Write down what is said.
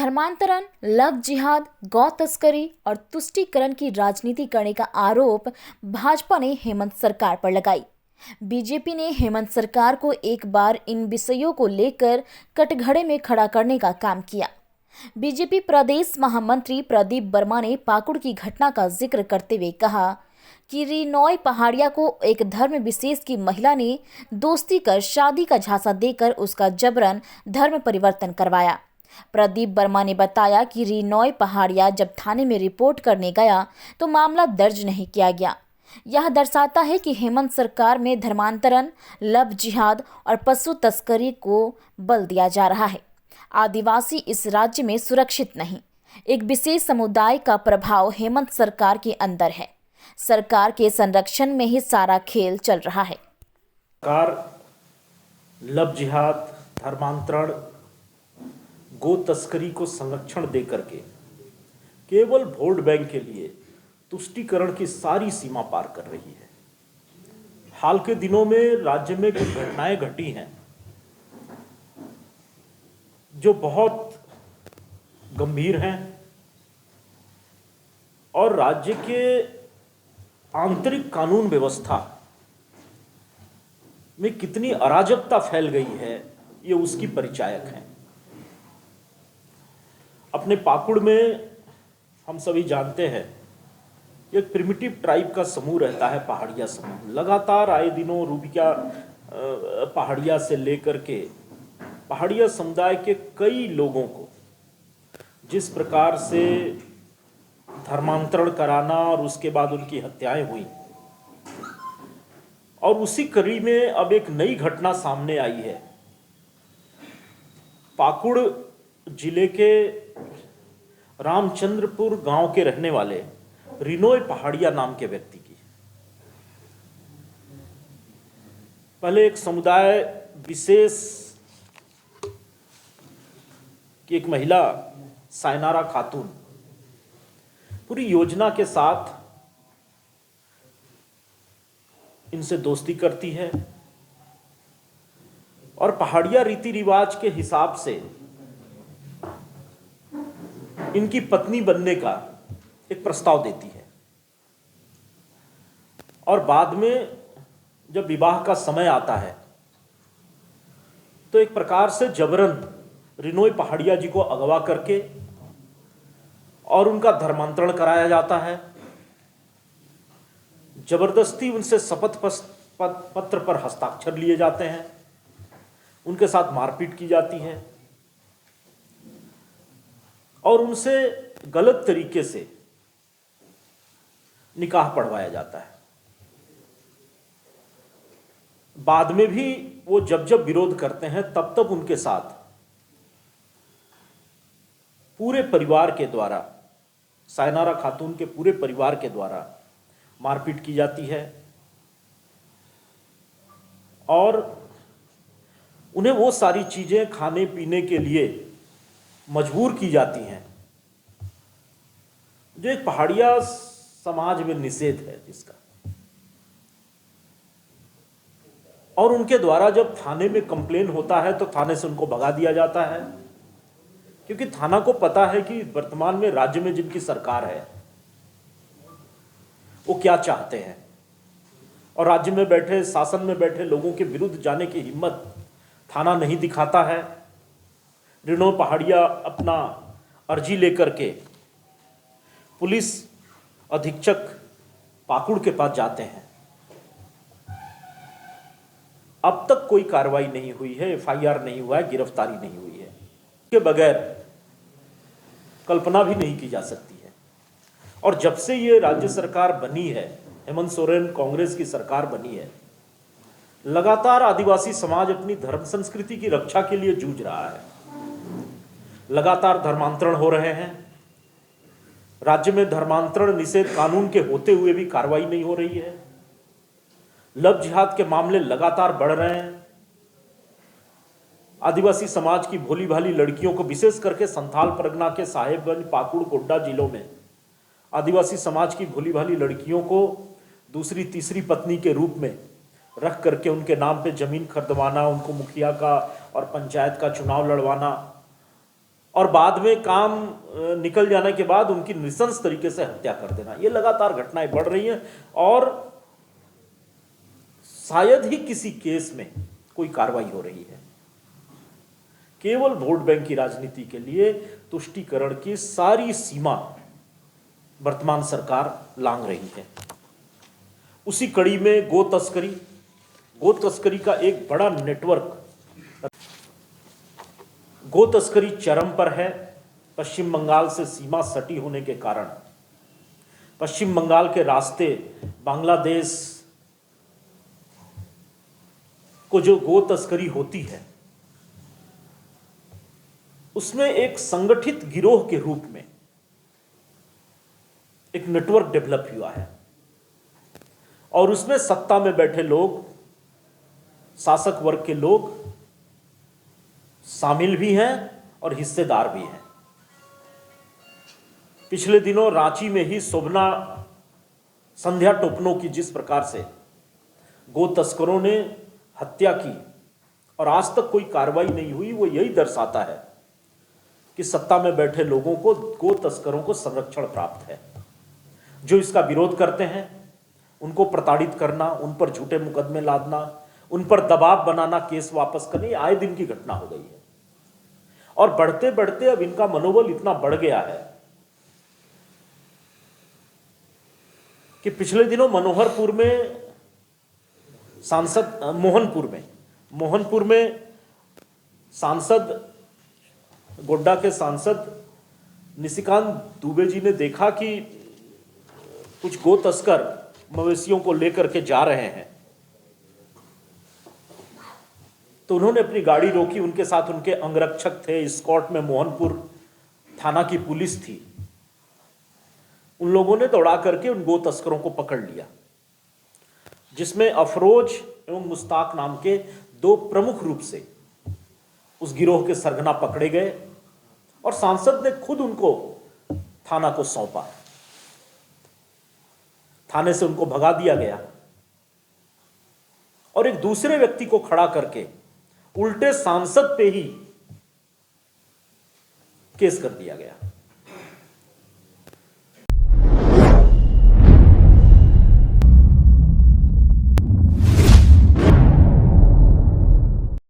धर्मांतरण, लव जिहाद, गौ तस्करी और तुष्टीकरण की राजनीति करने का आरोप भाजपा ने हेमंत सरकार पर लगाई। बीजेपी ने हेमंत सरकार को एक बार इन विषयों को लेकर कटघरे में खड़ा करने का काम किया। बीजेपी प्रदेश महामंत्री प्रदीप वर्मा ने पाकुड़ की घटना का जिक्र करते हुए कहा कि रिनॉय पहाड़िया को एक धर्म विशेष की महिला ने दोस्ती कर शादी का झांसा देकर उसका जबरन धर्म परिवर्तन करवाया। प्रदीप वर्मा ने बताया कि रिनॉय पहाड़िया जब थाने में रिपोर्ट करने गया तो मामला दर्ज नहीं किया गया। यह दर्शाता है कि हेमंत सरकार में धर्मांतरण, लव जिहाद और पशु तस्करी को बल दिया जा रहा है। आदिवासी इस राज्य में सुरक्षित नहीं। एक विशेष समुदाय का प्रभाव हेमंत सरकार के अंदर है। सरकार के संरक्षण में ही सारा खेल चल रहा है। सरकार लव जिहाद, धर्मांतरण, गो तस्करी को संरक्षण दे करके केवल वोट बैंक के लिए तुष्टीकरण की सारी सीमा पार कर रही है। हाल के दिनों में राज्य में कुछ घटनाएं घटी हैं जो बहुत गंभीर हैं और राज्य के आंतरिक कानून व्यवस्था में कितनी अराजकता फैल गई है ये उसकी परिचायक है। अपने पाकुड़ में हम सभी जानते हैं एक प्रिमिटिव ट्राइब का समूह रहता है, पहाड़िया समूह। लगातार आए दिनों रूबिका पहाड़िया से लेकर के पहाड़िया समुदाय के कई लोगों को जिस प्रकार से धर्मांतरण कराना और उसके बाद उनकी हत्याएं हुई, और उसी कड़ी में अब एक नई घटना सामने आई है। पाकुड़ जिले के रामचंद्रपुर गांव के रहने वाले रिनॉय पहाड़िया नाम के व्यक्ति की पहले एक समुदाय विशेष की एक महिला सायनारा खातून पूरी योजना के साथ इनसे दोस्ती करती है और पहाड़िया रीति रिवाज के हिसाब से इनकी पत्नी बनने का एक प्रस्ताव देती है और बाद में जब विवाह का समय आता है तो एक प्रकार से जबरन रिनॉय पहाड़िया जी को अगवा करके और उनका धर्मांतरण कराया जाता है। जबरदस्ती उनसे शपथ पत्र पर हस्ताक्षर लिए जाते हैं, उनके साथ मारपीट की जाती है और उनसे गलत तरीके से निकाह पढ़वाया जाता है। बाद में भी वो जब जब विरोध करते हैं तब तब उनके साथ पूरे परिवार के द्वारा, सायनारा खातून के पूरे परिवार के द्वारा मारपीट की जाती है और उन्हें वो सारी चीजें खाने पीने के लिए मजबूर की जाती हैं जो एक पहाड़िया समाज में निषेध है जिसका। और उनके द्वारा जब थाने में कंप्लेन होता है तो थाने से उनको भगा दिया जाता है, क्योंकि थाना को पता है कि वर्तमान में राज्य में जिनकी सरकार है वो क्या चाहते हैं और राज्य में बैठे, शासन में बैठे लोगों के विरुद्ध जाने की हिम्मत थाना नहीं दिखाता है। रिनॉय पहाड़िया अपना अर्जी लेकर के पुलिस अधीक्षक पाकुड़ के पास जाते हैं। अब तक कोई कार्रवाई नहीं हुई है, एफआईआर नहीं हुआ है, गिरफ्तारी नहीं हुई है। के बगैर कल्पना भी नहीं की जा सकती है। और जब से ये राज्य सरकार बनी है, हेमंत सोरेन कांग्रेस की सरकार बनी है, लगातार आदिवासी समाज अपनी धर्म संस्कृति की रक्षा के लिए जूझ रहा है। लगातार धर्मांतरण हो रहे हैं। राज्य में धर्मांतरण निषेध कानून के होते हुए भी कार्रवाई नहीं हो रही है। लव जिहाद के मामले लगातार बढ़ रहे हैं। आदिवासी समाज की भोली भाली लड़कियों को, विशेष करके संथाल परगना के साहेबगंज, पाकुड़, गोड्डा जिलों में आदिवासी समाज की भोली भाली लड़कियों को दूसरी तीसरी पत्नी के रूप में रख करके उनके नाम पे जमीन खरीदवाना, उनको मुखिया का और पंचायत का चुनाव लड़वाना, और बाद में काम निकल जाने के बाद उनकी नृशंस तरीके से हत्या कर देना। ये लगातार घटनाएं बढ़ रही हैं और शायद ही किसी केस में कोई कार्रवाई हो रही है। केवल वोट बैंक की राजनीति के लिए तुष्टीकरण की सारी सीमा वर्तमान सरकार लांघ रही है। उसी कड़ी में गो तस्करी का एक बड़ा नेटवर्क, गो तस्करी चरम पर है। पश्चिम बंगाल से सीमा सटी होने के कारण पश्चिम बंगाल के रास्ते बांग्लादेश को जो गो तस्करी होती है उसमें एक संगठित गिरोह के रूप में एक नेटवर्क डेवलप हुआ है और उसमें सत्ता में बैठे लोग, शासक वर्ग के लोग शामिल भी हैं और हिस्सेदार भी हैं। पिछले दिनों रांची में ही शोभना संध्या टोपनो की जिस प्रकार से गो तस्करों ने हत्या की और आज तक कोई कार्रवाई नहीं हुई, वो यही दर्शाता है कि सत्ता में बैठे लोगों को गो तस्करों को संरक्षण प्राप्त है। जो इसका विरोध करते हैं उनको प्रताड़ित करना, उन पर झूठे मुकदमे लादना, उन पर दबाव बनाना, केस वापस करना, ये आए दिन की घटना हो गई है। और बढ़ते बढ़ते अब इनका मनोबल इतना बढ़ गया है कि पिछले दिनों मोहनपुर में सांसद गोड्डा के सांसद निशिकांत दुबे जी ने देखा कि कुछ गो तस्कर मवेशियों को लेकर के जा रहे हैं, तो उन्होंने अपनी गाड़ी रोकी। उनके साथ उनके अंगरक्षक थे, स्कॉट में मोहनपुर थाना की पुलिस थी। उन लोगों ने दौड़ा करके उन गो तस्करों को पकड़ लिया, जिसमें अफरोज एवं मुस्ताक नाम के दो प्रमुख रूप से उस गिरोह के सरगना पकड़े गए और सांसद ने खुद उनको थाना को सौंपा। थाने से उनको भगा दिया गया और एक दूसरे व्यक्ति को खड़ा करके उल्टे सांसद पे ही केस कर दिया गया।